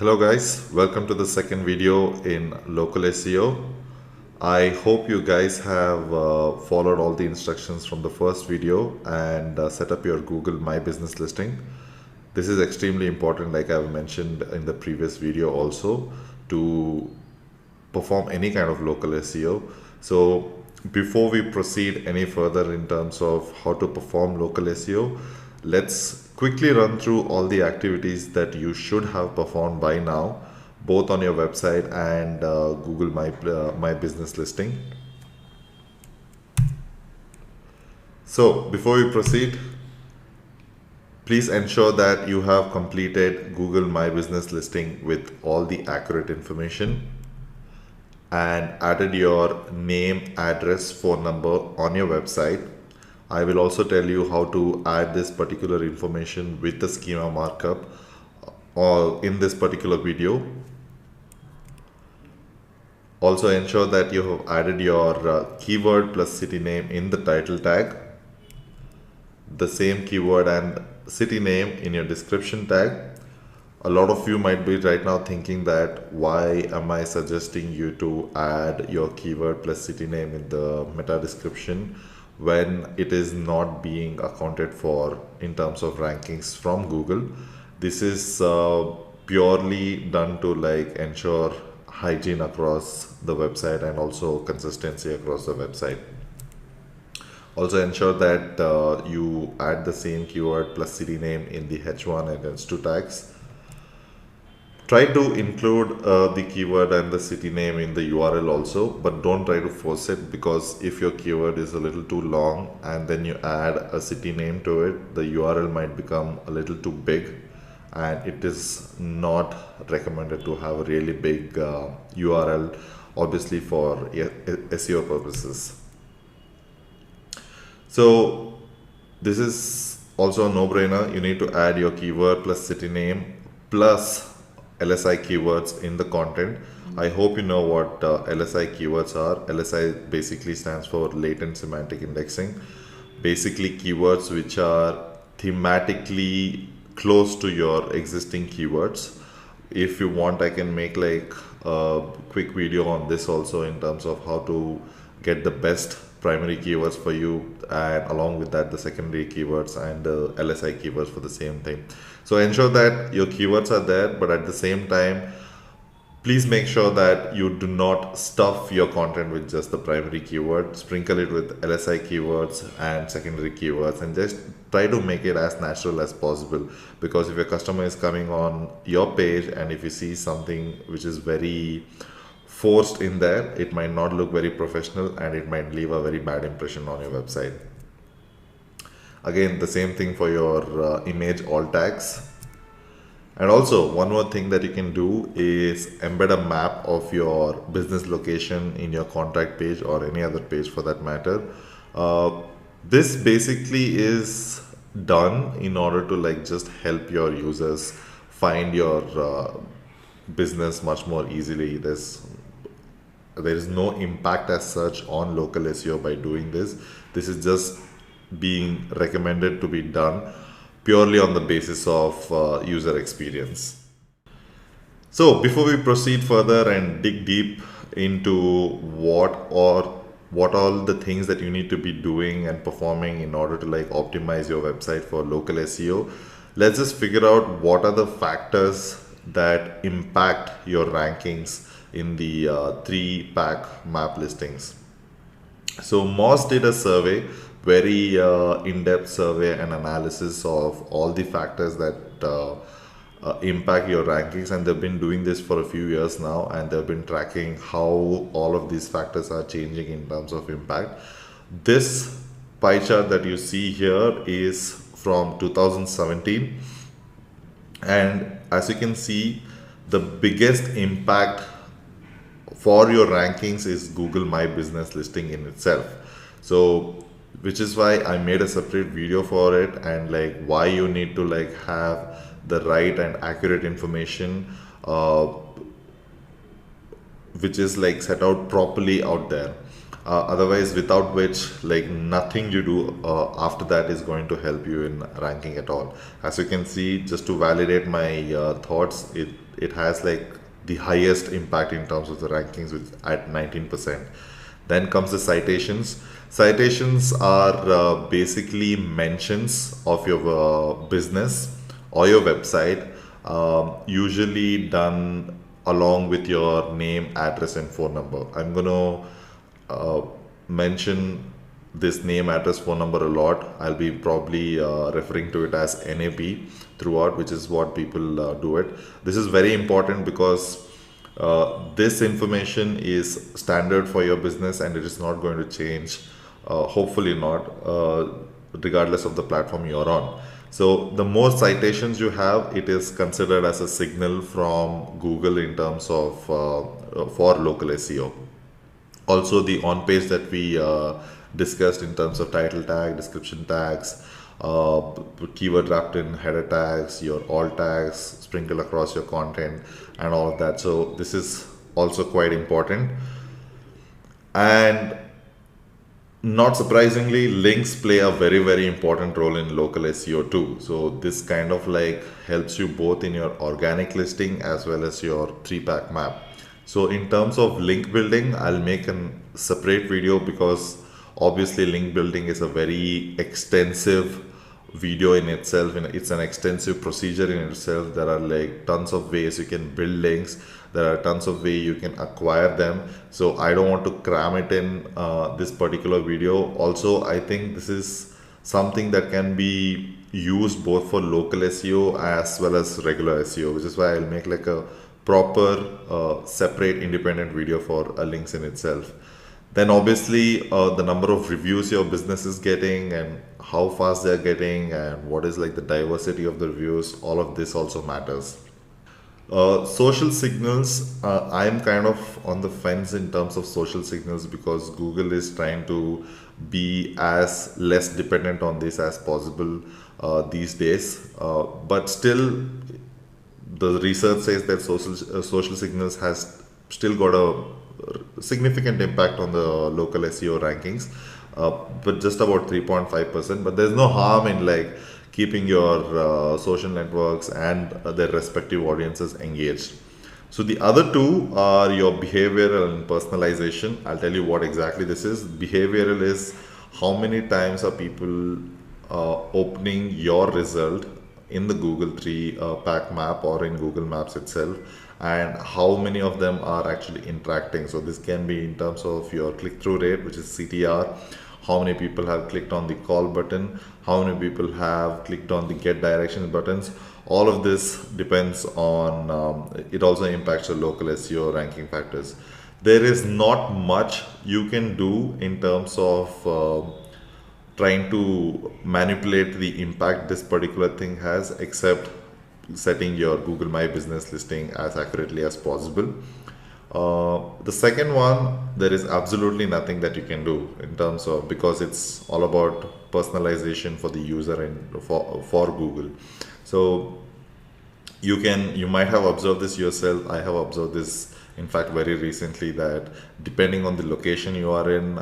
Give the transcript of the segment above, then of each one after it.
Hello guys, welcome to the second video in local SEO. I hope you guys have followed all the instructions from the first video and set up your Google My Business listing. This is extremely important, like I've mentioned in the previous video also, to perform any kind of local SEO. So before we proceed any further in terms of how to perform local SEO, let's quickly run through all the activities that you should have performed by now, both on your website and Google My Business listing. So before we proceed, please ensure that you have completed Google My Business listing with all the accurate information and added your name, address, phone number on your website. I will also tell you how to add this particular information with the schema markup in this particular video. Also ensure that you have added your keyword plus city name in the title tag, the same keyword and city name in your description tag. A lot of you might be right now thinking that why am I suggesting you to add your keyword plus city name in the meta description when it is not being accounted for in terms of rankings from Google. This is purely done to ensure hygiene across the website and also consistency across the website. Also ensure that you add the same keyword plus city name in the H1 and H2 tags. Try to include the keyword and the city name in the URL also, but don't try to force it, because if your keyword is a little too long and then you add a city name to it, the URL might become a little too big, and it is not recommended to have a really big URL, obviously for SEO purposes. So this is also a no-brainer. You need to add your keyword plus city name plus LSI keywords in the content. I hope you know what LSI keywords are. LSI basically stands for latent semantic indexing. Basically keywords which are thematically close to your existing keywords. If you want, I can make a quick video on this also in terms of how to get the best primary keywords for you, and along with that the secondary keywords and the LSI keywords for the same thing. So ensure that your keywords are there, but at the same time please make sure that you do not stuff your content with just the primary keyword. Sprinkle it with LSI keywords and secondary keywords, and just try to make it as natural as possible, because if your customer is coming on your page and if you see something which is very forced in there, it might not look very professional and it might leave a very bad impression on your website. Again, the same thing for your image alt tags. And also one more thing that you can do is embed a map of your business location in your contact page or any other page for that matter. This basically is done in order to just help your users find your business much more easily. There is no impact as such on local SEO by doing this. This is just being recommended to be done purely on the basis of user experience. So before we proceed further and dig deep into what all the things that you need to be doing and performing in order to optimize your website for local SEO, let's just figure out what are the factors that impact your rankings in the 3-pack map listings. So Moz did a survey, very in-depth survey and analysis of all the factors that impact your rankings, and they've been doing this for a few years now, and they've been tracking how all of these factors are changing in terms of impact. This pie chart that you see here is from 2017, and as you can see, the biggest impact for your rankings is Google My Business listing in itself. So which is why I made a separate video for it, and why you need to have the right and accurate information which is set out properly out there. Otherwise, without which, like, nothing you do after that is going to help you in ranking at all. As you can see, just to validate my thoughts, it has like the highest impact in terms of the rankings with at 19%. Then comes the citations. Citations are basically mentions of your business or your website, usually done along with your name, address, and phone number. I'm going to mention this name, address, phone number a lot. I'll be probably referring to it as NAP throughout, which is what people do it. This is very important because this information is standard for your business and it is not going to change, hopefully not, regardless of the platform you're on. So the more citations you have, it is considered as a signal from Google in terms of for local SEO. Also, the on page that we discussed in terms of title tag, description tags, keyword wrapped in header tags, your alt tags sprinkled across your content, and all of that. So this is also quite important. And not surprisingly, links play a very, very important role in local SEO too. So this kind of like helps you both in your organic listing as well as your three-pack map. So in terms of link building, I'll make a separate video because obviously link building is a very extensive video in itself, and it's an extensive procedure in itself. There are like tons of ways you can build links. There are tons of ways you can acquire them. So I don't want to cram it in this particular video. Also, I think this is something that can be used both for local SEO as well as regular SEO, which is why I'll make like a proper separate independent video for links in itself. Then obviously the number of reviews your business is getting and how fast they're getting and what is like the diversity of the reviews, all of this also matters. Social signals, I'm kind of on the fence in terms of social signals because Google is trying to be as less dependent on this as possible these days. But still, the research says that social signals has still got a significant impact on the local SEO rankings, but just about 3.5%. But there's no harm in like keeping your social networks and their respective audiences engaged. So the other two are your behavioral and personalization. I'll tell you what exactly this is. Behavioral is how many times are people opening your result in the Google 3-pack map or in Google Maps itself, and how many of them are actually interacting. So this can be in terms of your click-through rate, which is CTR, how many people have clicked on the call button, how many people have clicked on the get directions buttons. All of this depends on, it also impacts the local SEO ranking factors. There is not much you can do in terms of trying to manipulate the impact this particular thing has, except setting your Google My Business listing as accurately as possible. The second one, there is absolutely nothing that you can do in terms of, because it's all about personalization for the user and for Google. So you might have observed this yourself. I have observed this in fact very recently, that depending on the location you are in,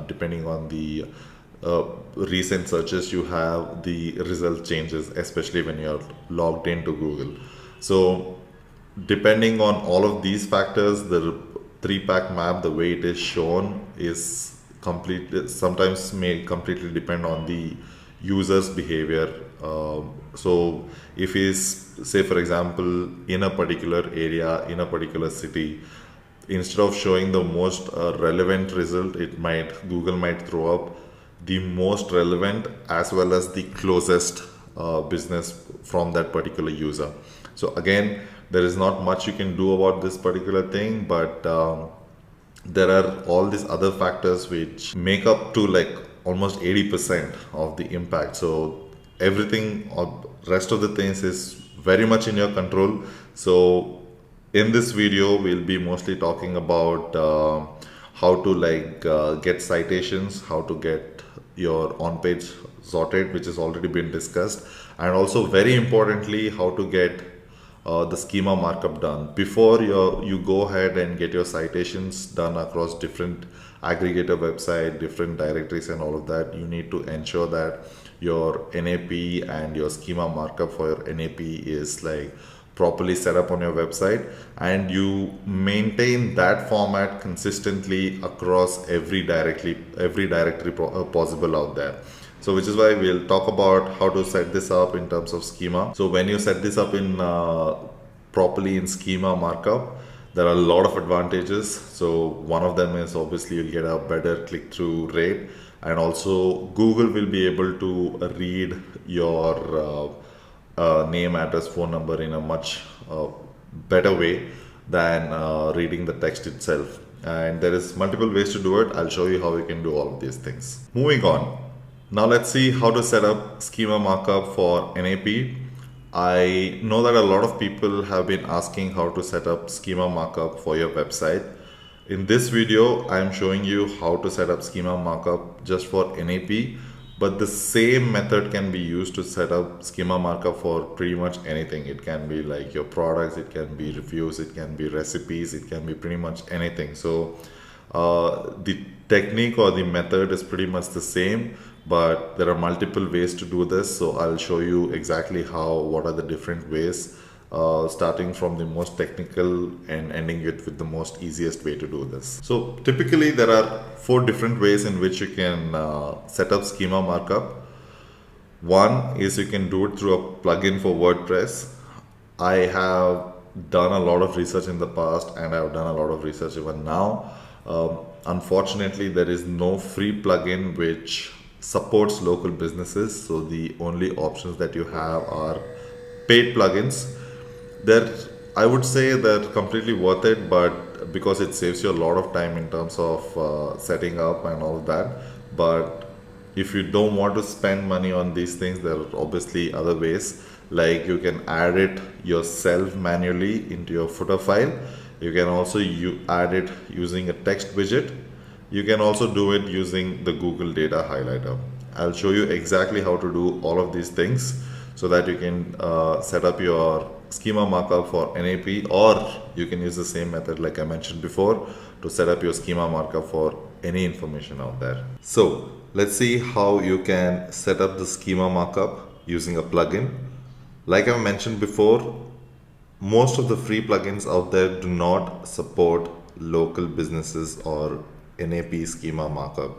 depending on the recent searches you have, the result changes, especially when you're logged into Google. So depending on all of these factors, the 3-pack map, the way it is shown, is sometimes may completely depend on the user's behavior. So if he's, say for example, in a particular area, in a particular city, instead of showing the most relevant result, Google might throw up the most relevant as well as the closest business from that particular user. So again, there is not much you can do about this particular thing, but there are all these other factors which make up to like almost 80% of the impact. So everything or rest of the things is very much in your control. So in this video, we'll be mostly talking about how to get citations, how to get your on-page sorted, which has already been discussed, and also very importantly, how to get the schema markup done. Before you go ahead and get your citations done across different aggregator website, different directories and all of that, you need to ensure that your NAP and your schema markup for your NAP is like properly set up on your website, and you maintain that format consistently across every directory possible out there. So which is why we'll talk about how to set this up in terms of schema. So when you set this up in properly in schema markup, there are a lot of advantages. So one of them is obviously you'll get a better click-through rate, and also Google will be able to read your name, address, phone number in a much better way than reading the text itself. And there is multiple ways to do it. I'll show you how you can do all of these things. Moving on. Now let's see how to set up schema markup for NAP. I know that a lot of people have been asking how to set up schema markup for your website. In this video, I'm showing you how to set up schema markup just for NAP, but the same method can be used to set up schema markup for pretty much anything. It can be like your products, it can be reviews, it can be recipes, it can be pretty much anything. So the technique or the method is pretty much the same, but there are multiple ways to do this. So I'll show you exactly what are the different ways, starting from the most technical and ending it with the most easiest way to do this. So typically there are 4 different ways in which you can set up schema markup. One is you can do it through a plugin for WordPress. I have done a lot of research in the past, and I've done a lot of research even now. Unfortunately, there is no free plugin which supports local businesses, so the only options that you have are paid plugins. I would say they're completely worth it, but because it saves you a lot of time in terms of setting up and all of that. But if you don't want to spend money on these things, there are obviously other ways, like you can add it yourself manually into your footer file. You can also add it using a text widget. You can also do it using the Google Data Highlighter. I'll show you exactly how to do all of these things so that you can set up your schema markup for NAP, or you can use the same method like I mentioned before to set up your schema markup for any information out there. So let's see how you can set up the schema markup using a plugin. Like I mentioned before, most of the free plugins out there do not support local businesses or NAP schema markup.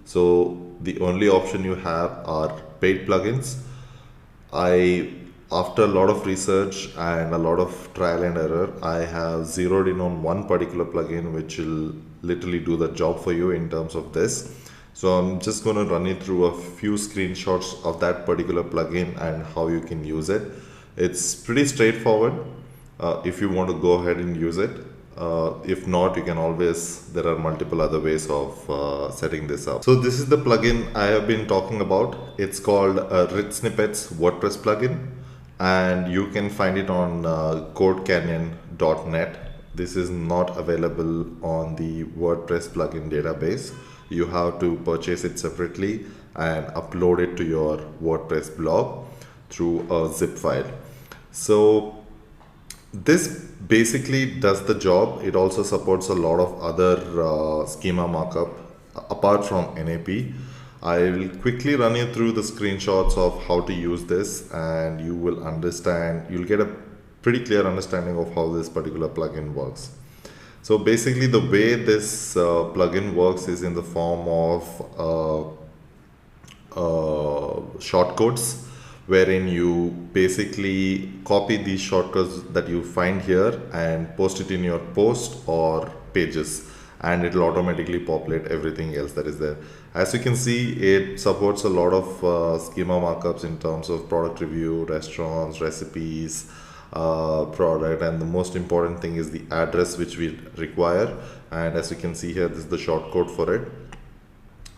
So the only option you have are paid plugins. After a lot of research and a lot of trial and error, I have zeroed in on one particular plugin which will literally do the job for you in terms of this. So I'm just going to run you through a few screenshots of that particular plugin and how you can use it. It's pretty straightforward if you want to go ahead and use it. If not, you can always, there are multiple other ways of setting this up. So this is the plugin I have been talking about. It's called Rich Snippets WordPress plugin, and you can find it on codecanyon.net. This is not available on the WordPress plugin database. You have to purchase it separately and upload it to your WordPress blog through a zip file. So this basically does the job. It also supports a lot of other schema markup apart from NAP. I will quickly run you through the screenshots of how to use this, and you will understand, you'll get a pretty clear understanding of how this particular plugin works. So basically the way this plugin works is in the form of shortcodes, wherein you basically copy these shortcuts that you find here and post it in your post or pages, and it will automatically populate everything else that is there. As you can see, it supports a lot of schema markups in terms of product review, restaurants, recipes, product, and the most important thing is the address which we require. And as you can see here, this is the shortcode for it.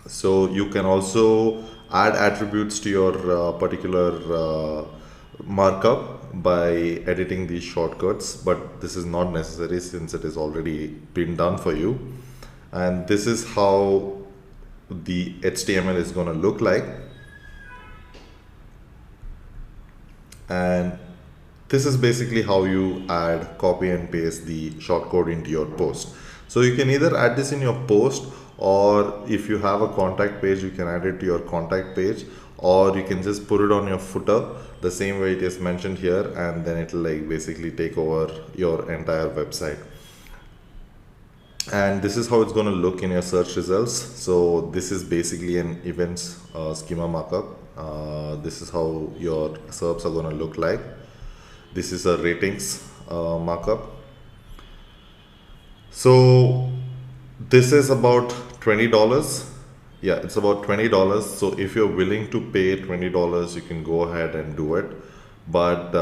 So you can also add attributes to your particular markup by editing these shortcuts, but this is not necessary since it is already been done for you. And this is how the HTML is going to look like. And This is basically how you add, copy and paste the shortcode into your post. So you can either add this in your post, or if you have a contact page, you can add it to your contact page, or you can just put it on your footer the same way it is mentioned here, and then it will like basically take over your entire website. And this is how it's going to look in your search results. So this is basically an events schema markup. This is how your SERPs are going to look like. This is a ratings markup. So this is about $20. Yeah, it's about $20. So if you're willing to pay $20, you can go ahead and do it. But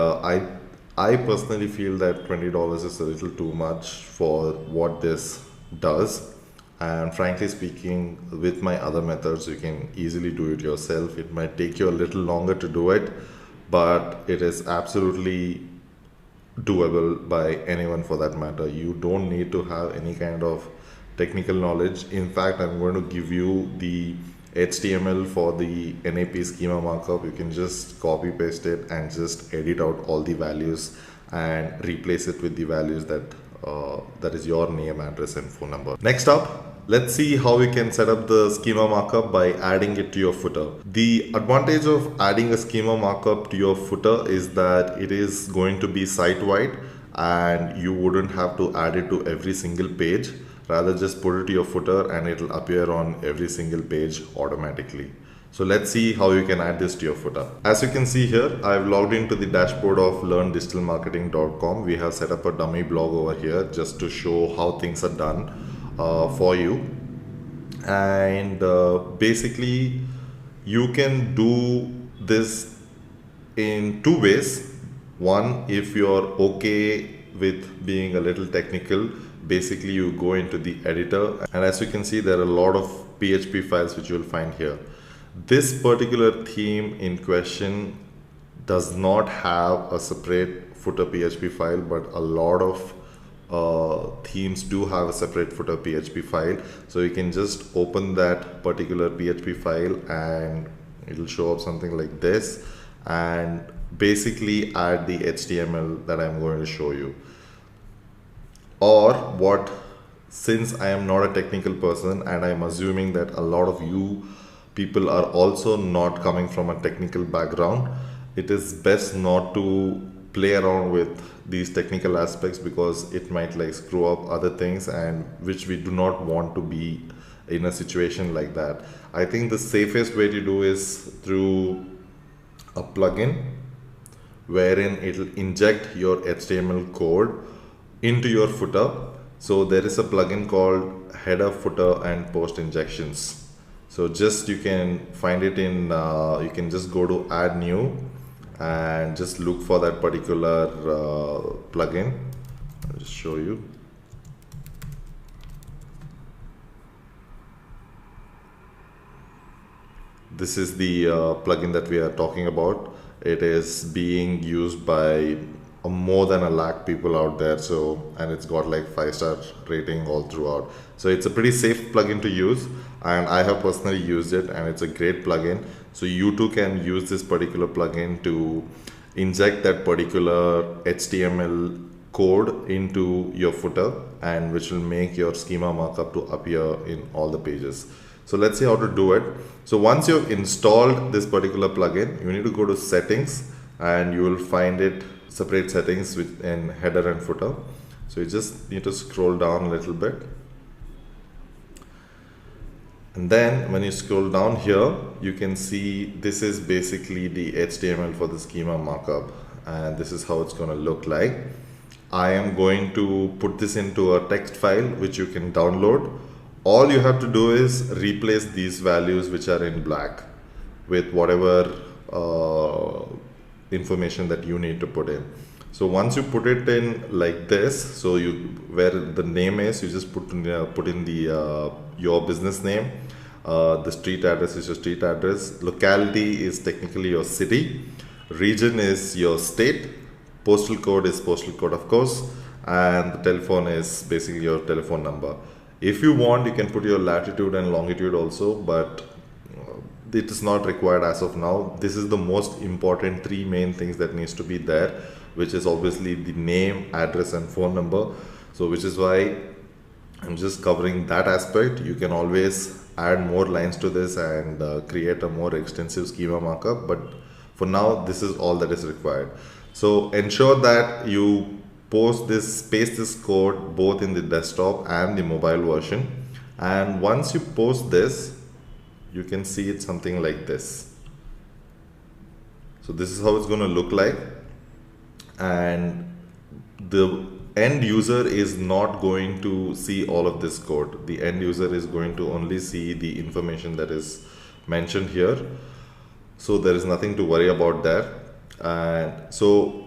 I personally feel that $20 is a little too much for what this does. And frankly speaking, with my other methods, you can easily do it yourself. It might take you a little longer to do it, but it is absolutely doable by anyone for that matter. You don't need to have any kind of technical knowledge. In fact, I'm going to give you the HTML for the NAP schema markup. You can just copy paste it and just edit out all the values and replace it with the values that that is your name, address and phone number. Next up, let's see how we can set up the schema markup by adding it to your footer. The advantage of adding a schema markup to your footer is that it is going to be site-wide and you wouldn't have to add it to every single page. Rather, just put it to your footer and it will appear on every single page automatically. So let's see how you can add this to your footer. As you can see here, I've logged into the dashboard of learndigitalmarketing.com. We have set up a dummy blog over here just to show how things are done for you. And basically, you can do this in two ways. One, if you're okay with being a little technical, basically you go into the editor, and as you can see, there are a lot of PHP files which you'll find here. This particular theme in question does not have a separate footer PHP file, but a lot of themes do have a separate footer PHP file. So you can just open that particular PHP file and it'll show up something like this, and basically add the HTML that I'm going to show you. Or what, since I am not a technical person and I'm assuming that a lot of you people are also not coming from a technical background, it is best not to play around with these technical aspects because it might like screw up other things, and which we do not want to be in a situation like that. I think the safest way to do is through a plugin wherein it will inject your HTML code into your footer. So there is a plugin called header, footer and post injections. So just you can find it in you can just go to add new and just look for that particular plugin. I'll just show you. This is the plugin that we are talking about. It is being used by more than 1 lakh people out there, so, and it's got like 5-star rating all throughout. So it's a pretty safe plugin to use, and I have personally used it and it's a great plugin. So you too can use this particular plugin to inject that particular HTML code into your footer, and which will make your schema markup to appear in all the pages. So let's see how to do it. So once you've installed this particular plugin, you need to go to settings and you will find it separate settings in header and footer. So you just need to scroll down a little bit, and then when you scroll down here, you can see this is basically the HTML for the schema markup, and this is how it's going to look like. I am going to put this into a text file which you can download. All you have to do is replace these values which are in black with whatever information that you need to put in. So once you put it in like this, so you, where the name is, you just put in the your business name. The street address is your street address. Locality is technically your city. Region is your state. Postal code is postal code, of course, and the telephone is basically your telephone number. If you want, you can put your latitude and longitude also, but it is not required as of now. This is the most important 3 main things that needs to be there, which is obviously the name, address and phone number. So which is why I'm just covering that aspect. You can always add more lines to this and create a more extensive schema markup, but for now this is all that is required. So ensure that you paste this code both in the desktop and the mobile version, and once you post this, you can see it something like this. So this is how it's going to look like, and the end user is not going to see all of this code. The end user is going to only see the information that is mentioned here. So there is nothing to worry about there. And so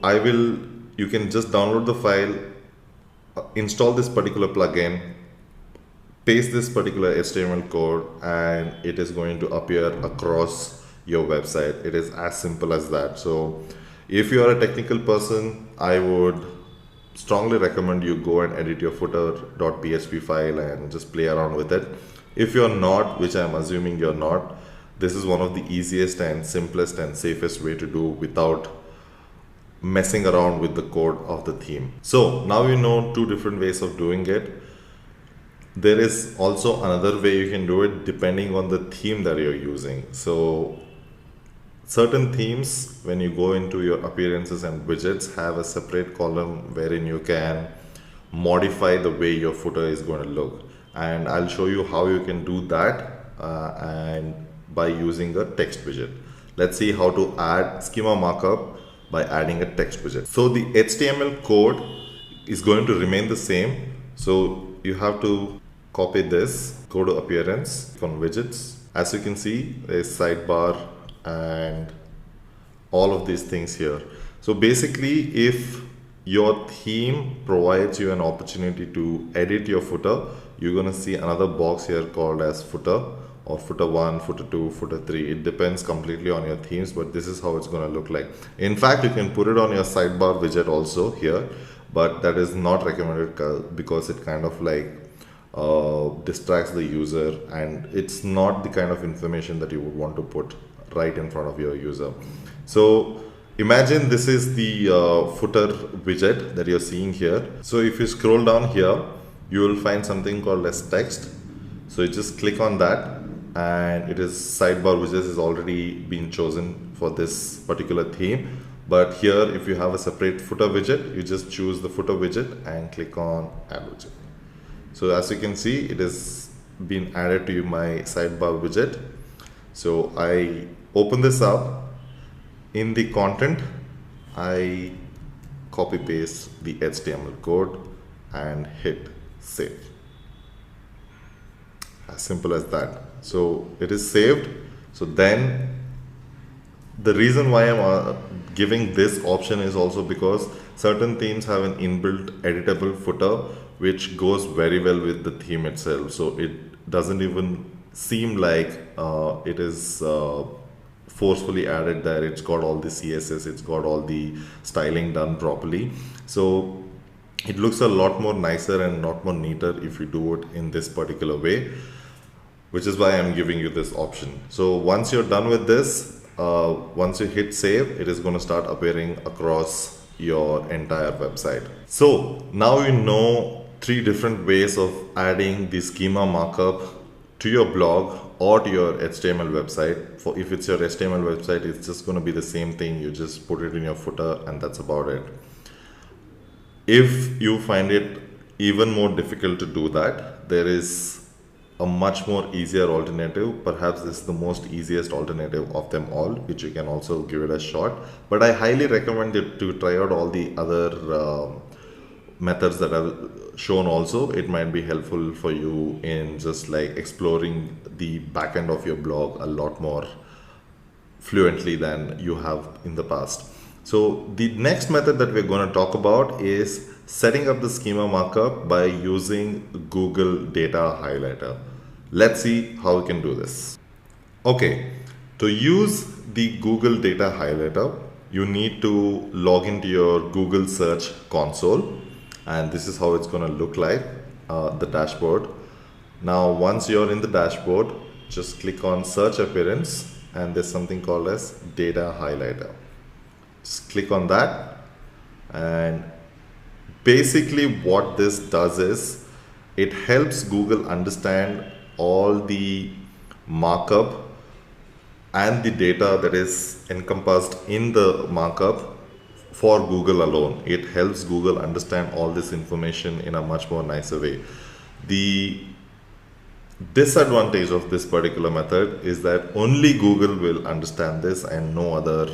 you can just download the file, install this particular plugin, paste this particular HTML code, and it is going to appear across your website. It is as simple as that. So if you are a technical person, I would strongly recommend you go and edit your footer.php file and just play around with it. If you're not, which I'm assuming you're not, this is one of the easiest and simplest and safest way to do without messing around with the code of the theme. So now you know two different ways of doing it. There is also another way you can do it depending on the theme that you're using. So certain themes, when you go into your appearances and widgets, have a separate column wherein you can modify the way your footer is going to look, and I'll show you how you can do that and by using a text widget. Let's see how to add schema markup by adding a text widget. So the HTML code is going to remain the same, so you have to copy this, go to appearance, on widgets. As you can see, there's sidebar and all of these things here. So basically, if your theme provides you an opportunity to edit your footer, you're going to see another box here called as footer, or footer 1, footer 2, footer 3. It depends completely on your themes, but this is how it's going to look like. In fact, you can put it on your sidebar widget also here, but that is not recommended because it kind of like distracts the user, and it's not the kind of information that you would want to put right in front of your user. So imagine this is the footer widget that you're seeing here. So if you scroll down here, you will find something called as text. So you just click on that, and it is sidebar widgets is already been chosen for this particular theme. But here, if you have a separate footer widget, you just choose the footer widget and click on add widget. So as you can see, it has been added to my sidebar widget. So I open this up. In the content, I copy paste the HTML code and hit save. As simple as that. So it is saved. So then the reason why I'm giving this option is also because certain themes have an inbuilt editable footer which goes very well with the theme itself. So it doesn't even seem like it is forcefully added there. It's got all the CSS, it's got all the styling done properly. So it looks a lot more nicer and a lot more neater if you do it in this particular way, which is why I'm giving you this option. So once you're done with this, once you hit save, it is going to start appearing across your entire website. So now you know 3 different ways of adding the schema markup to your blog or to your HTML website. For if it's your HTML website, it's just going to be the same thing. You just put it in your footer and that's about it. If you find it even more difficult to do that, there is a much more easier alternative. Perhaps this is the most easiest alternative of them all, which you can also give it a shot. But I highly recommend you to try out all the other methods that I've shown also. It might be helpful for you in just like exploring the back end of your blog a lot more fluently than you have in the past. So the next method that we're going to talk about is setting up the schema markup by using Google Data Highlighter. Let's see how we can do this. Okay, to use the Google Data Highlighter, you need to log into your Google Search Console, and this is how it's going to look like, the dashboard. Now once you're in the dashboard, just click on Search Appearance, and there's something called as Data Highlighter. Just click on that, And basically what this does is it helps Google understand all the markup and the data that is encompassed in the markup for Google alone. It helps Google understand all this information in a much more nicer way. The disadvantage of this particular method is that only Google will understand this and no other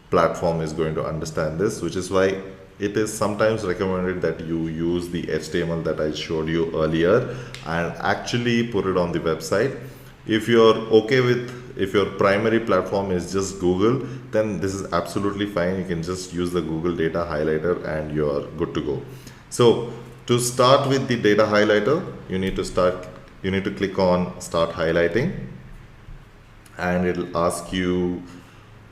platform is going to understand this, which is why it is sometimes recommended that you use the HTML that I showed you earlier and actually put it on the website. If you're okay with, if your primary platform is just Google, then this is absolutely fine. You can just use the Google data highlighter and you're good to go. So to start with the data highlighter, you need to click on start highlighting, and it'll ask you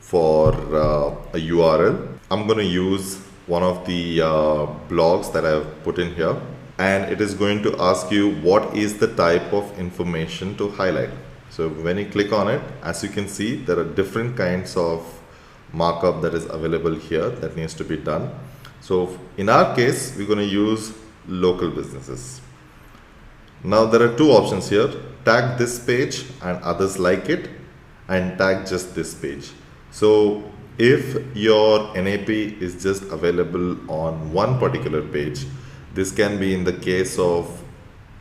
for a URL. I'm going to use one of the blogs that I've put in here, and it is going to ask you what is the type of information to highlight. So when you click on it, as you can see, there are different kinds of markup that is available here that needs to be done. So in our case, we're going to use local businesses. Now there are two options here: tag this page and others like it, and tag just this page. So if your NAP is just available on one particular page, this can be in the case of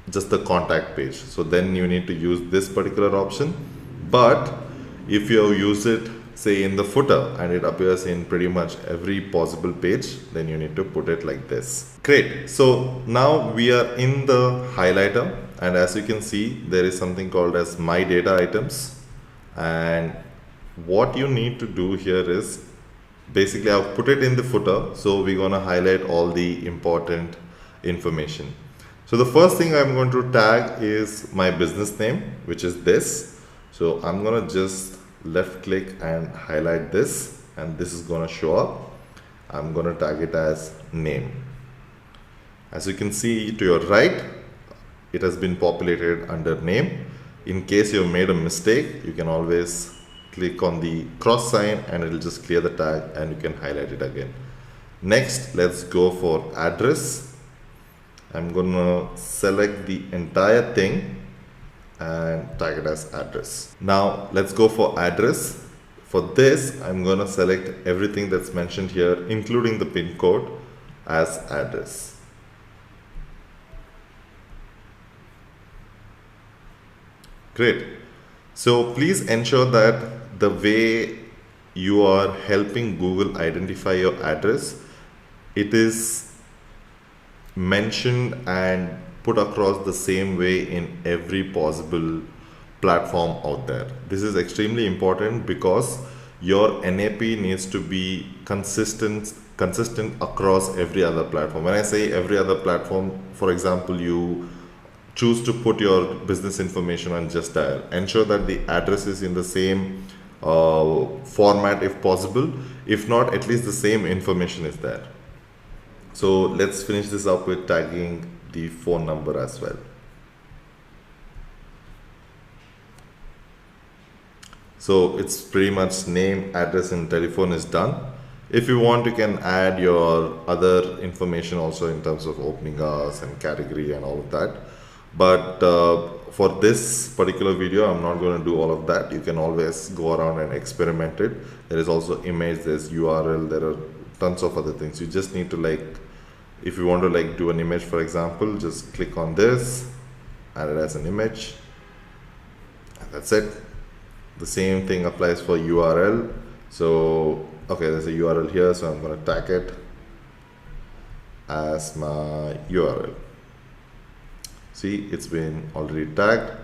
just the contact page. So then you need to use this particular option. But if you use it, say in the footer, and it appears in pretty much every possible page, then you need to put it like this. Great. So now we are in the highlighter, and as you can see, there is something called as my data items. And what you need to do here is basically I've put it in the footer, so we're going to highlight all the important information. So the first thing I'm going to tag is my business name, which is this. So I'm going to just left click and highlight this, and this is going to show up. I'm going to tag it as name. As you can see to your right, it has been populated under name. In case you've made a mistake, you can always click on the cross sign and it'll just clear the tag and you can highlight it again. Next, let's go for address. I'm gonna select the entire thing and tag it as address. Now let's go for address. For this, I'm gonna select everything that's mentioned here, including the pin code, as address. Great. So please ensure that the way you are helping Google identify your address, it is mentioned and put across the same way in every possible platform out there. This is extremely important because your NAP needs to be consistent across every other platform. When I say every other platform, for example, you choose to put your business information on Just Dial, ensure that the address is in the same format if possible. If not, at least the same information is there. So let's finish this up with tagging the phone number as well. So it's pretty much name, address, and telephone is done. If you want, you can add your other information also in terms of opening hours and category and all of that. But for this particular video, I'm not going to do all of that. You can always go around and experiment it. There is also image, there's URL, there are tons of other things. You just need to if you want to do an image, for example, just click on this, add it as an image, and that's it. The same thing applies for URL. So okay, there's a URL here, so I'm going to tag it as my URL. See, it's been already tagged.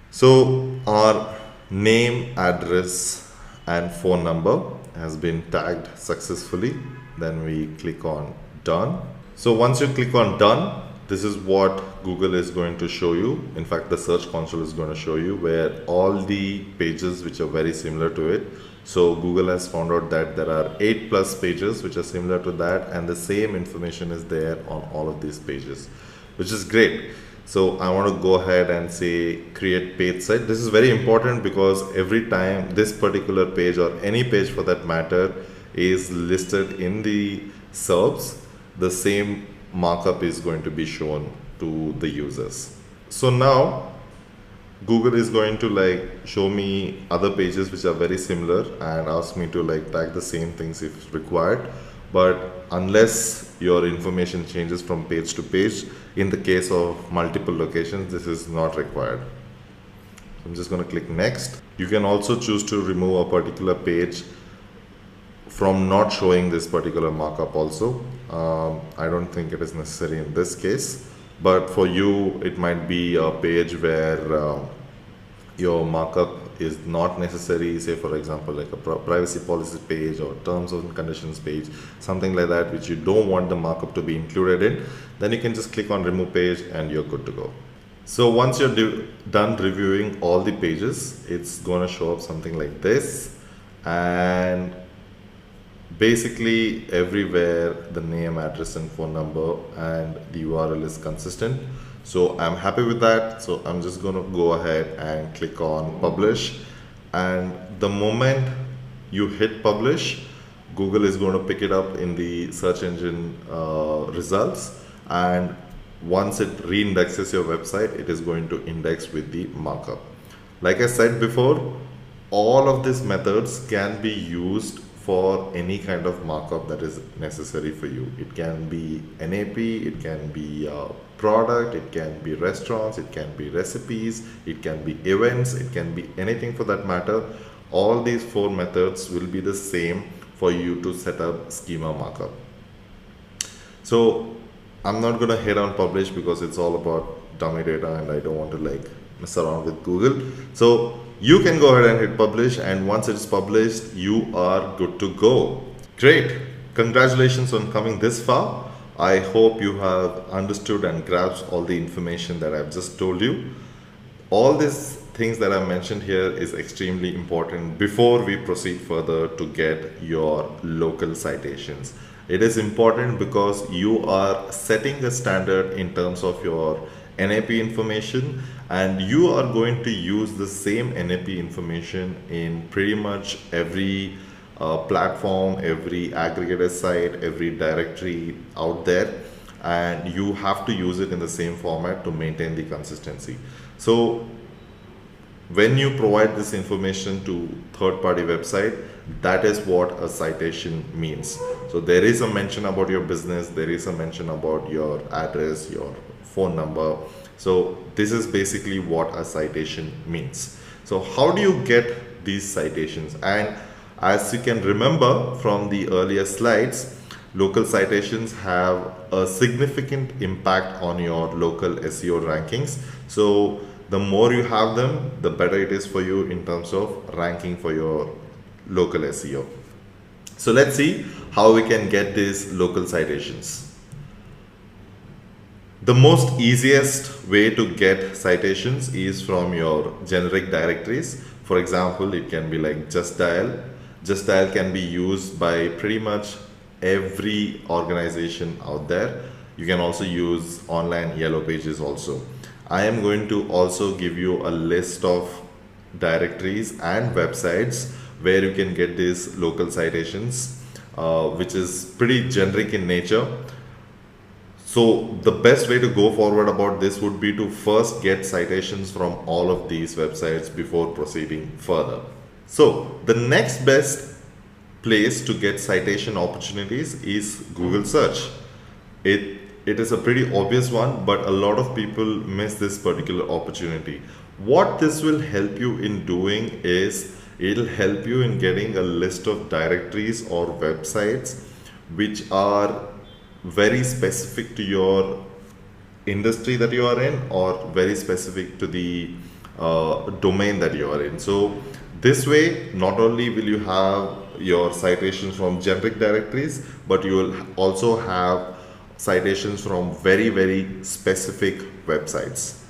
So our name, address, and phone number has been tagged successfully. Then we click on done. So once you click on done, this is what Google is going to show you. In fact, the Search Console is going to show you where all the pages which are very similar to it. So Google has found out that there are 8+ pages which are similar to that, and the same information is there on all of these pages, which is great. So I want to go ahead and say create page site. This is very important because every time this particular page, or any page for that matter, is listed in the SERPs, the same markup is going to be shown to the users. So now Google is going to like show me other pages which are very similar and ask me to like tag the same things if required. But unless your information changes from page to page, in the case of multiple locations, this is not required. I'm just going to click next. You can also choose to remove a particular page from not showing this particular markup also. I don't think it is necessary in this case, but for you it might be a page where your markup is not necessary, say for example like a privacy policy page or terms and conditions page, something like that which you don't want the markup to be included in, then you can just click on remove page and you're good to go. So once you're done reviewing all the pages, it's going to show up something like this, and basically everywhere the name, address and phone number and the URL is consistent. So I'm happy with that. So I'm just going to go ahead and click on publish, and the moment you hit publish, Google is going to pick it up in the search engine results, and once it reindexes your website, it is going to index with the markup. Like I said before, all of these methods can be used for any kind of markup that is necessary for you. It can be NAP, it can be product, it can be restaurants, it can be recipes, it can be events, it can be anything for that matter. All these 4 methods will be the same for you to set up schema markup. So I'm not going to hit on publish because it's all about dummy data and I don't want to like mess around with Google. So you can go ahead and hit publish, and once it is published, you are good to go. Great. Congratulations on coming this far. I hope you have understood and grasped all the information that I've just told you. All these things that I mentioned here is extremely important before we proceed further to get your local citations. It is important because you are setting a standard in terms of your NAP information, and you are going to use the same NAP information in pretty much every platform, every aggregator site, every directory out there, and you have to use it in the same format to maintain the consistency. So when you provide this information to third-party website, that is what a citation means. So there is a mention about your business, there is a mention about your address, your phone number. So this is basically what a citation means. So how do you get these citations? And as you can remember from the earlier slides, local citations have a significant impact on your local SEO rankings. So the more you have them, the better it is for you in terms of ranking for your local SEO. So let's see how we can get these local citations. The most easiest way to get citations is from your generic directories. For example, it can be like Just Dial. Just Dial can be used by pretty much every organization out there. You can also use online yellow pages also. I am going to also give you a list of directories and websites where you can get these local citations, which is pretty generic in nature. So the best way to go forward about this would be to first get citations from all of these websites before proceeding further. So the next best place to get citation opportunities is Google search. It is a pretty obvious one, but a lot of people miss this particular opportunity. What this will help you in doing is it'll help you in getting a list of directories or websites which are very specific to your industry that you are in, or very specific to the domain that you are in. So this way, not only will you have your citations from generic directories, but you will also have citations from very, very specific websites.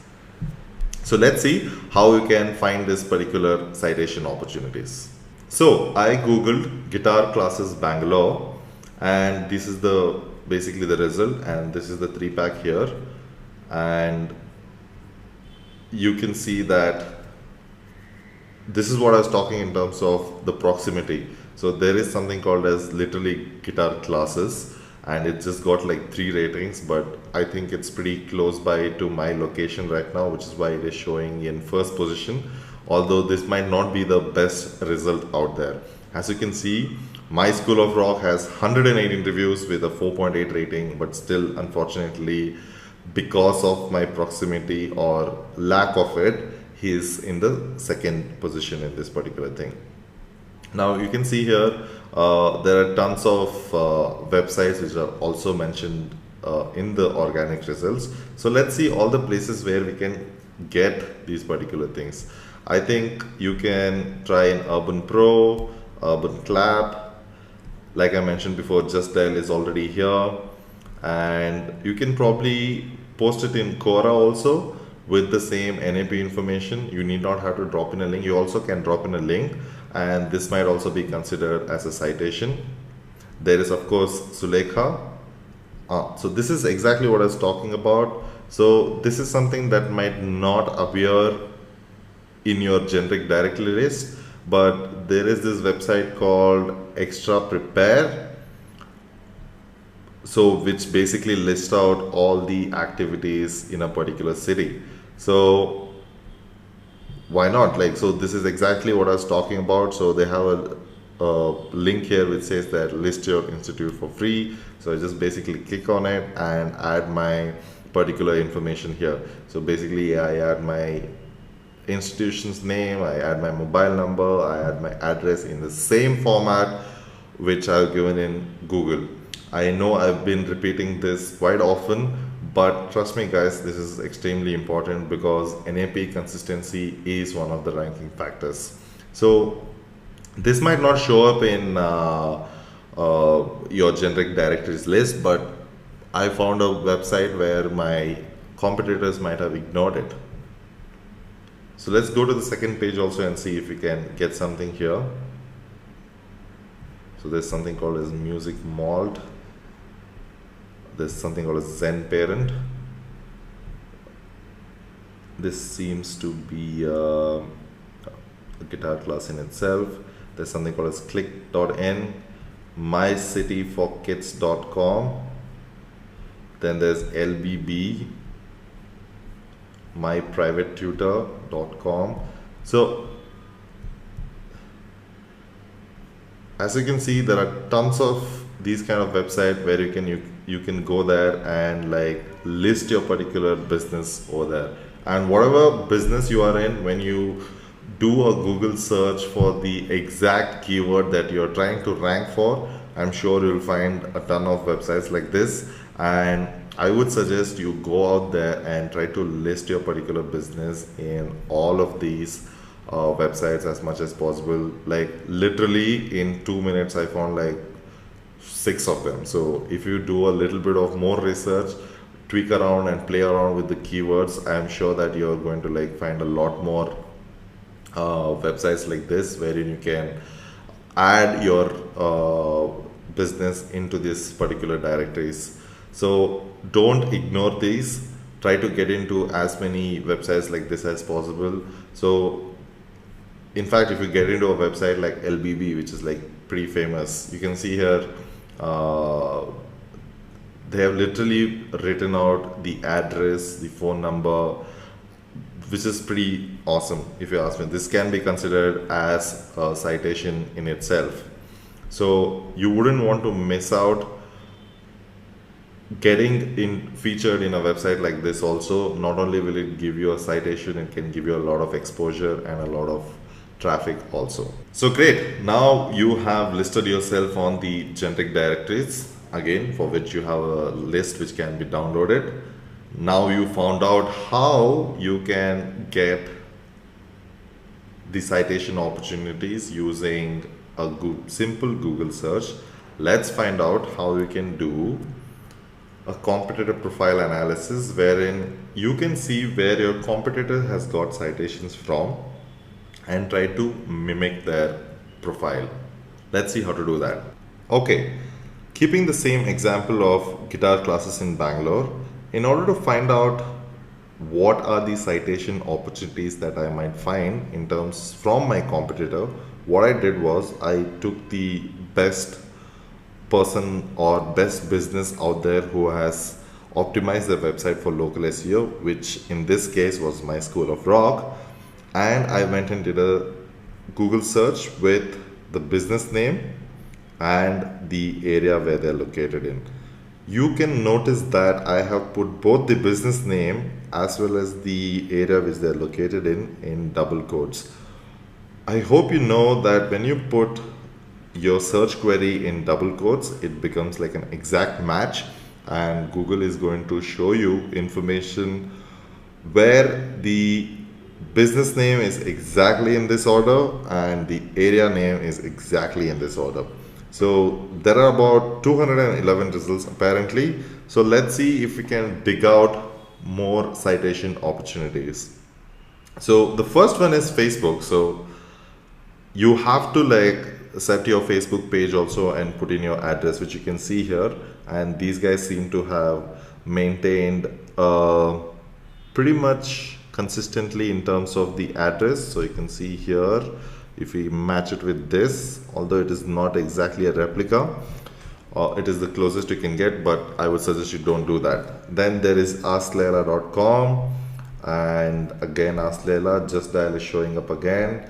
So let's see how you can find this particular citation opportunities. So I googled guitar classes Bangalore, and this is basically the result, and this is the 3-pack here, and you can see that this is what I was talking in terms of the proximity. So there is something called as literally guitar classes, and it just got like 3 ratings, but I think it's pretty close by to my location right now, which is why it is showing in first position, although this might not be the best result out there. As you can see, my School of Rock has 108 interviews with a 4.8 rating, but still, unfortunately, because of my proximity or lack of it, he is in the second position in this particular thing. Now you can see here there are tons of websites which are also mentioned in the organic results. So let's see all the places where we can get these particular things. I think you can try an Urban Pro, Urban Clap. Like I mentioned before, Just Dial is already here, and you can probably post it in Quora also with the same NAP information. You need not have to drop in a link. You also can drop in a link, and this might also be considered as a citation. There is of course Sulekha. So this is exactly what I was talking about. So this is something that might not appear in your generic directory list, but there is this website called Extra Prepare, so which basically lists out all the activities in a particular city. So why not? Like, so this is exactly what I was talking about. So they have a link here which says that list your institute for free. So I just basically click on it and add my particular information here. So basically I add my institution's name, I add my mobile number, I add my address in the same format which I've given in Google. I know I've been repeating this quite often, but trust me guys, this is extremely important because NAP consistency is one of the ranking factors. So this might not show up in your generic directories list, but I found a website where my competitors might have ignored it. So let's go to the second page also and see if we can get something here. So there's something called as Music Malt. There's something called as Zen Parent. This seems to be a guitar class in itself. There's something called as click.n, mycityforkids.com. Then there's LBB, myprivatetutor.com. So as you can see, there are tons of these kind of websites where you can go there and like list your particular business over there. And whatever business you are in, when you do a Google search for the exact keyword that you're trying to rank for, I'm sure you'll find a ton of websites like this. And I would suggest you go out there and try to list your particular business in all of these websites as much as possible. Like literally in 2 minutes I found like 6 of them. So if you do a little bit of more research, tweak around and play around with the keywords, I'm sure that you're going to like find a lot more websites like this wherein you can add your business into this particular directories. So don't ignore these. Try to get into as many websites like this as possible. So in fact, if you get into a website like LBB, which is like pretty famous, you can see here they have literally written out the address, the phone number, which is pretty awesome if you ask me. This can be considered as a citation in itself. So you wouldn't want to miss out getting featured in a website like this. Also, not only will it give you a citation, it can give you a lot of exposure and a lot of traffic also. So great, now you have listed yourself on the generic directories, again for which you have a list which can be downloaded. Now you found out how you can get the citation opportunities using a simple Google search. Let's find out how you can do a competitor profile analysis wherein you can see where your competitor has got citations from and try to mimic their profile. Let's see how to do that. Okay, keeping the same example of guitar classes in Bangalore, in order to find out what are the citation opportunities that I might find in terms from my competitor, what I did was I took the best person or best business out there who has optimized their website for local SEO, which in this case was my School of Rock. And I went and did a Google search with the business name and the area where they're located in. You can notice that I have put both the business name as well as the area which they're located in double quotes. I hope you know that when you put your search query in double quotes, it becomes like an exact match, and Google is going to show you information where the business name is exactly in this order and the area name is exactly in this order. So there are about 211 results apparently. So let's see if we can dig out more citation opportunities. So the first one is Facebook. So you have to like set your Facebook page also and put in your address, which you can see here. And these guys seem to have maintained pretty much consistently in terms of the address. So you can see here, if we match it with this, although it is not exactly a replica, it is the closest you can get, but I would suggest you don't do that. Then there is askleila.com, and again askleila, just dial is showing up again.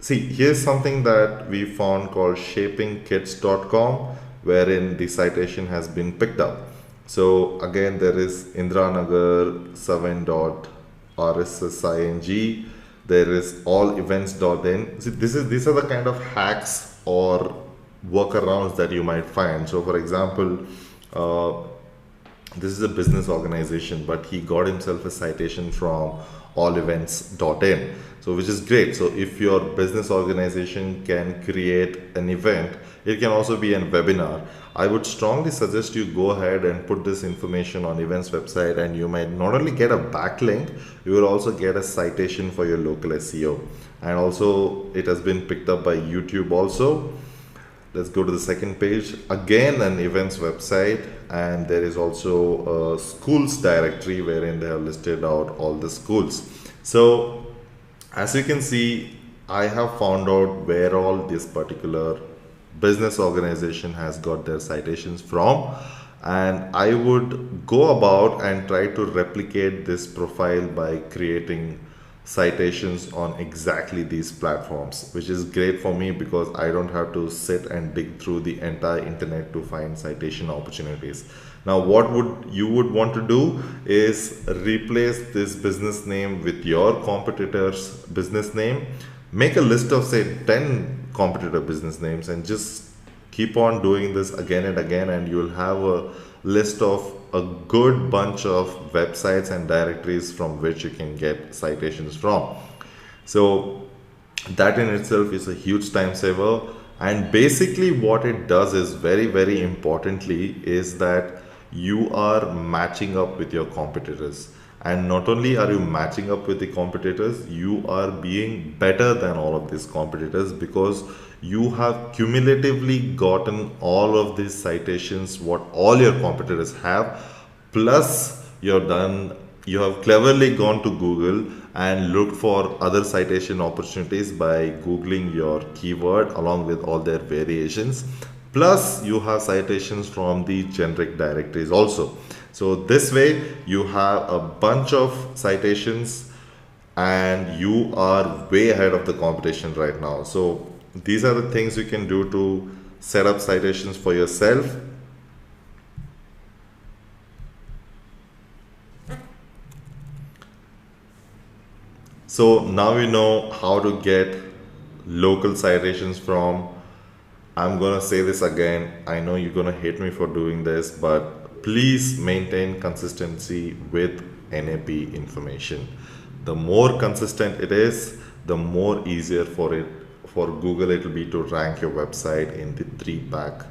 See, here's something that we found called shapingkids.com, wherein the citation has been picked up. So again, there is Indranagar 7.rssing. There is allevents.in. See, these are the kind of hacks or workarounds that you might find. So for example, this is a business organization, but he got himself a citation from allevents.in. So which is great. So if your business organization can create an event, it can also be a webinar. I would strongly suggest you go ahead and put this information on events website, and you might not only get a backlink, you will also get a citation for your local SEO. And also it has been picked up by YouTube also. Let's go to the second page. Again, an events website, and there is also a schools directory wherein they have listed out all the schools. So as you can see, I have found out where all this particular business organization has got their citations from, and I would go about and try to replicate this profile by creating citations on exactly these platforms, which is great for me because I don't have to sit and dig through the entire internet to find citation opportunities. Now what you would want to do is replace this business name with your competitor's business name. Make a list of say 10 competitor business names and just keep on doing this again and again, and you'll have a list of a good bunch of websites and directories from which you can get citations from. So that in itself is a huge time saver. And basically what it does is very importantly is that you are matching up with your competitors. And not only are you matching up with the competitors, you are being better than all of these competitors because you have cumulatively gotten all of these citations what all your competitors have, plus you have cleverly gone to Google and looked for other citation opportunities by googling your keyword along with all their variations, plus you have citations from the generic directories also. So this way you have a bunch of citations and you are way ahead of the competition right now. So these are the things you can do to set up citations for yourself. So now you know how to get local citations from. I'm gonna say this again. I know you're gonna hate me for doing this, but please maintain consistency with NAP information. The more consistent it is, the more easier for Google it will be to rank your website in the 3-pack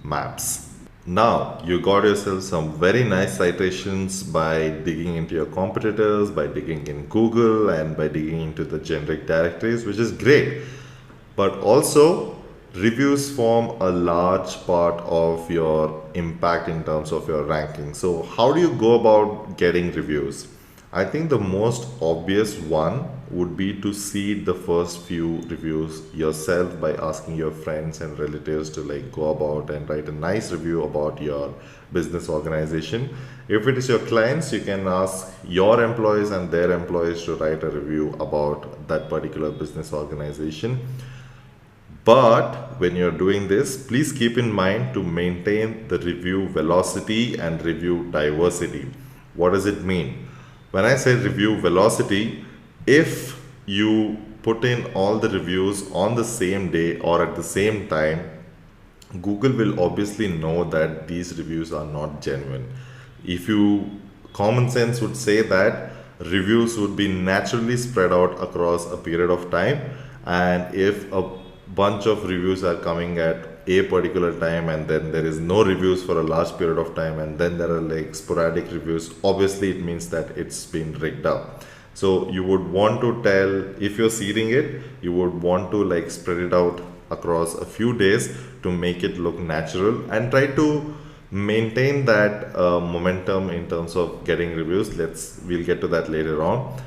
maps. Now you got yourself some very nice citations by digging into your competitors, by digging in Google, and by digging into the generic directories, which is great. But also reviews form a large part of your impact in terms of your ranking. So how do you go about getting reviews? I think the most obvious one would be to seed the first few reviews yourself by asking your friends and relatives to like go about and write a nice review about your business organization. If it is your clients, you can ask your employees and their employees to write a review about that particular business organization. But when you're doing this, please keep in mind to maintain the review velocity and review diversity. What does it mean? When I say review velocity, if you put in all the reviews on the same day or at the same time, Google will obviously know that these reviews are not genuine. If you, common sense would say that reviews would be naturally spread out across a period of time, and if a bunch of reviews are coming at a particular time and then there is no reviews for a large period of time and then there are like sporadic reviews, obviously it means that it's been rigged up. So you would want to tell, if you're seeding it, you would want to like spread it out across a few days to make it look natural and try to maintain that momentum in terms of getting reviews. We'll get to that later on.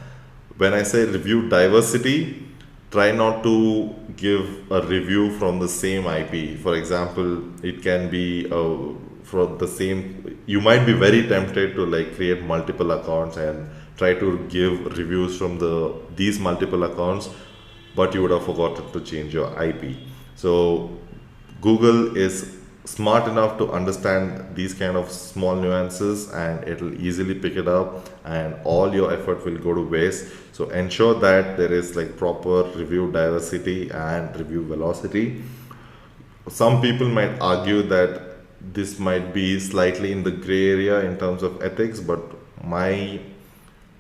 When I say review diversity, try not to give a review from the same IP. For example, it can be from the same, you might be very tempted to like create multiple accounts and try to give reviews from these multiple accounts, but you would have forgotten to change your IP. So Google is smart enough to understand these kind of small nuances and it'll easily pick it up and all your effort will go to waste. So ensure that there is like proper review diversity and review velocity. Some people might argue that this might be slightly in the gray area in terms of ethics, but my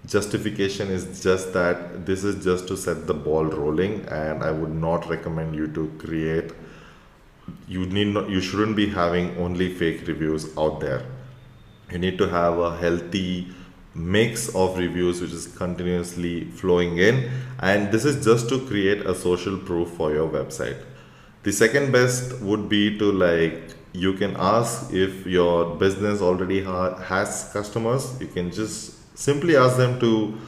justification is just that this is just to set the ball rolling, and I would not recommend you to create, you shouldn't be having only fake reviews out there. You need to have a healthy mix of reviews which is continuously flowing in, and this is just to create a social proof for your website. The second best would be to like, you can ask if your business already has customers. You can just simply ask them to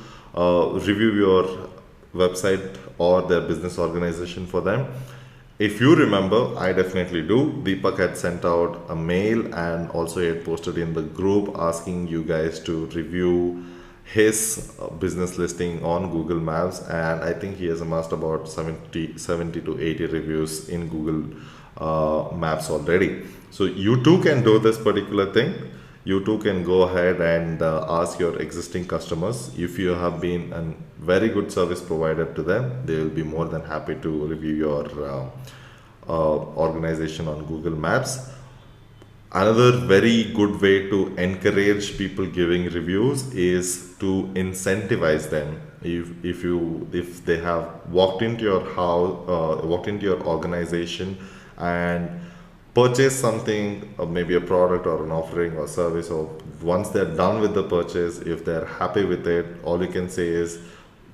review your website or their business organization for them. If you remember, I definitely do. Deepak had sent out a mail and also he had posted in the group asking you guys to review his business listing on Google Maps, and I think he has amassed about 70 to 80 reviews in Google Maps already. So you too can do this particular thing. You too can go ahead and ask your existing customers. If you have been a very good service provider to them, they will be more than happy to review your organization on Google Maps. Another very good way to encourage people giving reviews is to incentivize them. If they have walked into your house, walked into your organization and purchase something, or maybe a product or an offering or service, or once they're done with the purchase, if they're happy with it, all you can say is,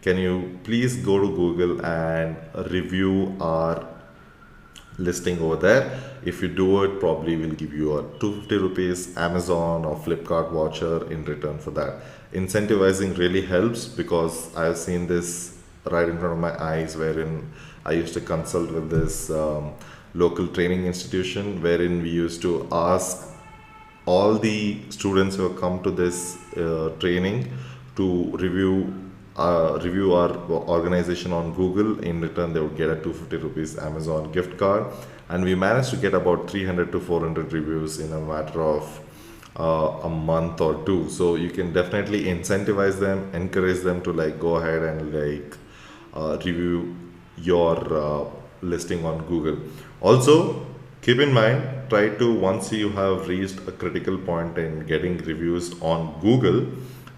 can you please go to Google and review our listing over there? If you do it, probably we'll give you a 250 rupees Amazon or Flipkart voucher in return for that. Incentivizing really helps, because I've seen this right in front of my eyes, wherein I used to consult with this local training institution, wherein we used to ask all the students who have come to this training to review our organization on Google. In return, they would get a 250 rupees Amazon gift card, and we managed to get about 300 to 400 reviews in a matter of a month or two. So you can definitely incentivize them, encourage them to like go ahead and like review your listing on Google. Also, keep in mind, try to, once you have reached a critical point in getting reviews on Google,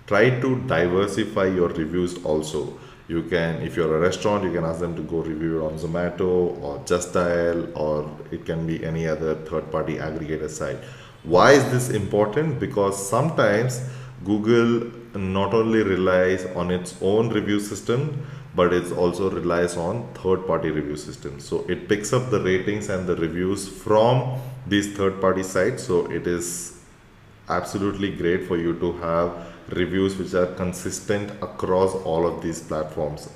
try to diversify your reviews also. You can, if you're a restaurant, you can ask them to go review it on Zomato or Just Dial, or it can be any other third-party aggregator site. Why is this important? Because sometimes Google not only relies on its own review system, but it also relies on third-party review systems. So it picks up the ratings and the reviews from these third-party sites. So it is absolutely great for you to have reviews which are consistent across all of these platforms.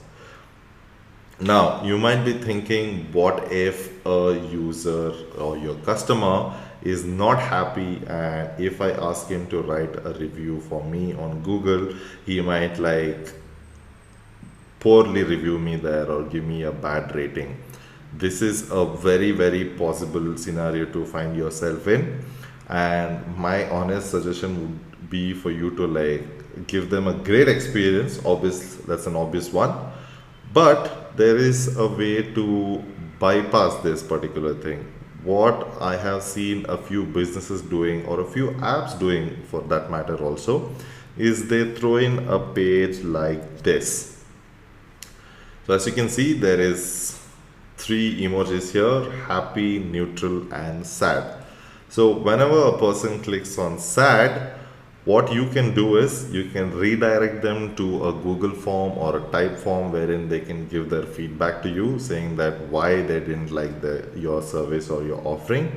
Now, you might be thinking, what if a user or your customer is not happy, and if I ask him to write a review for me on Google, he might like poorly review me there or give me a bad rating. This is a very, very possible scenario to find yourself in. And my honest suggestion would be for you to like give them a great experience. Obvious, that's an obvious one. But there is a way to bypass this particular thing. What I have seen a few businesses doing, or a few apps doing for that matter also, is they throw in a page like this. So as you can see, there is 3 emojis here: happy, neutral, and sad. So whenever a person clicks on sad, what you can do is you can redirect them to a Google form or a type form wherein they can give their feedback to you, saying that why they didn't like your service or your offering.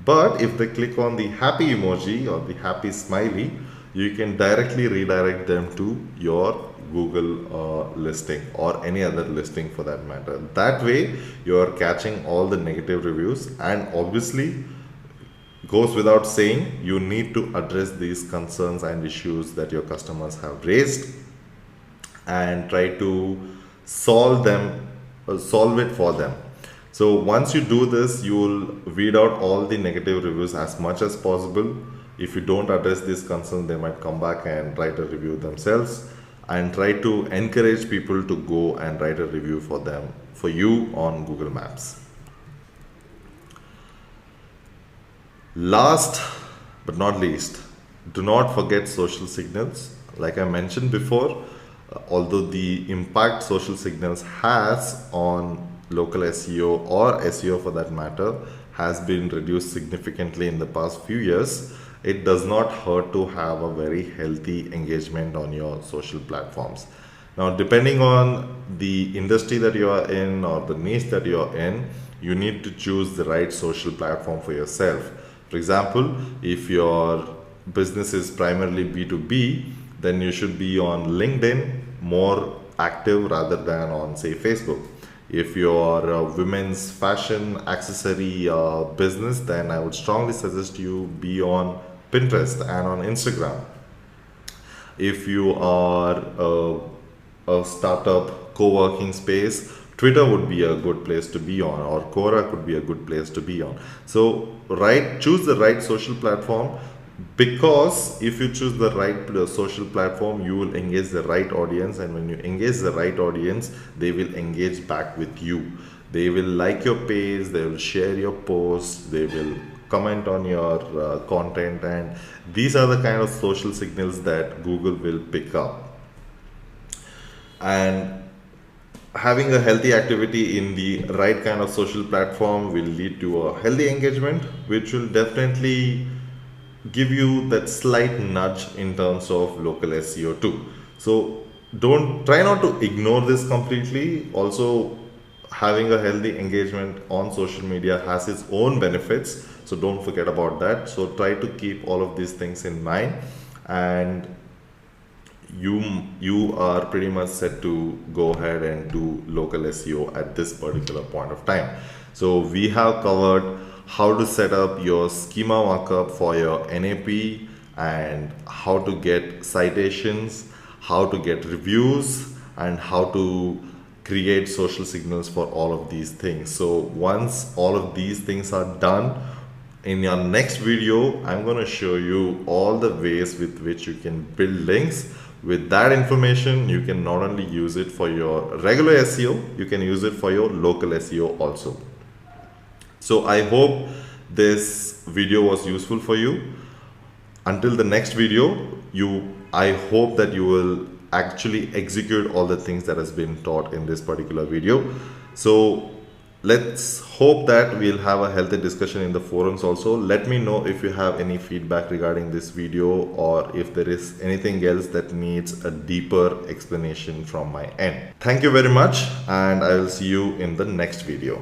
But if they click on the happy emoji or the happy smiley, you can directly redirect them to your Google listing or any other listing for that matter. That way you are catching all the negative reviews, and obviously goes without saying, you need to address these concerns and issues that your customers have raised and try to solve it for them. So once you do this, you will weed out all the negative reviews as much as possible. If you don't address these concerns, they might come back and write a review themselves, and try to encourage people to go and write a review for you on Google Maps. Last but not least, do not forget social signals. Like I mentioned before, although the impact social signals has on local SEO or SEO for that matter has been reduced significantly in the past few years, it does not hurt to have a very healthy engagement on your social platforms. Now, depending on the industry that you are in or the niche that you are in, you need to choose the right social platform for yourself. For example, if your business is primarily B2B, then you should be on LinkedIn, more active rather than on, say, Facebook. If you're a women's fashion accessory business, then I would strongly suggest you be on Pinterest and on Instagram. If you are a startup co-working space, Twitter would be a good place to be on, or Quora could be a good place to be on. So choose the right social platform, because if you choose the right social platform, you will engage the right audience, and when you engage the right audience, they will engage back with you. They will like your page, they will share your posts, they will comment on your content, and these are the kind of social signals that Google will pick up. And having a healthy activity in the right kind of social platform will lead to a healthy engagement, which will definitely give you that slight nudge in terms of local SEO too. So try not to ignore this completely. Also, having a healthy engagement on social media has its own benefits, so don't forget about that. So try to keep all of these things in mind, and you are pretty much set to go ahead and do local SEO at this particular point of time. So we have covered how to set up your schema markup for your NAP, and how to get citations, how to get reviews, and how to create social signals for all of these things. So once all of these things are done, in your next video, I'm going to show you all the ways with which you can build links. With that information, you can not only use it for your regular SEO, you can use it for your local SEO also. So I hope this video was useful for you. Until the next video, I hope that you will actually execute all the things that has been taught in this particular video. So let's hope that we'll have a healthy discussion in the forums also. Let me know if you have any feedback regarding this video, or if there is anything else that needs a deeper explanation from my end. Thank you very much, and I will see you in the next video.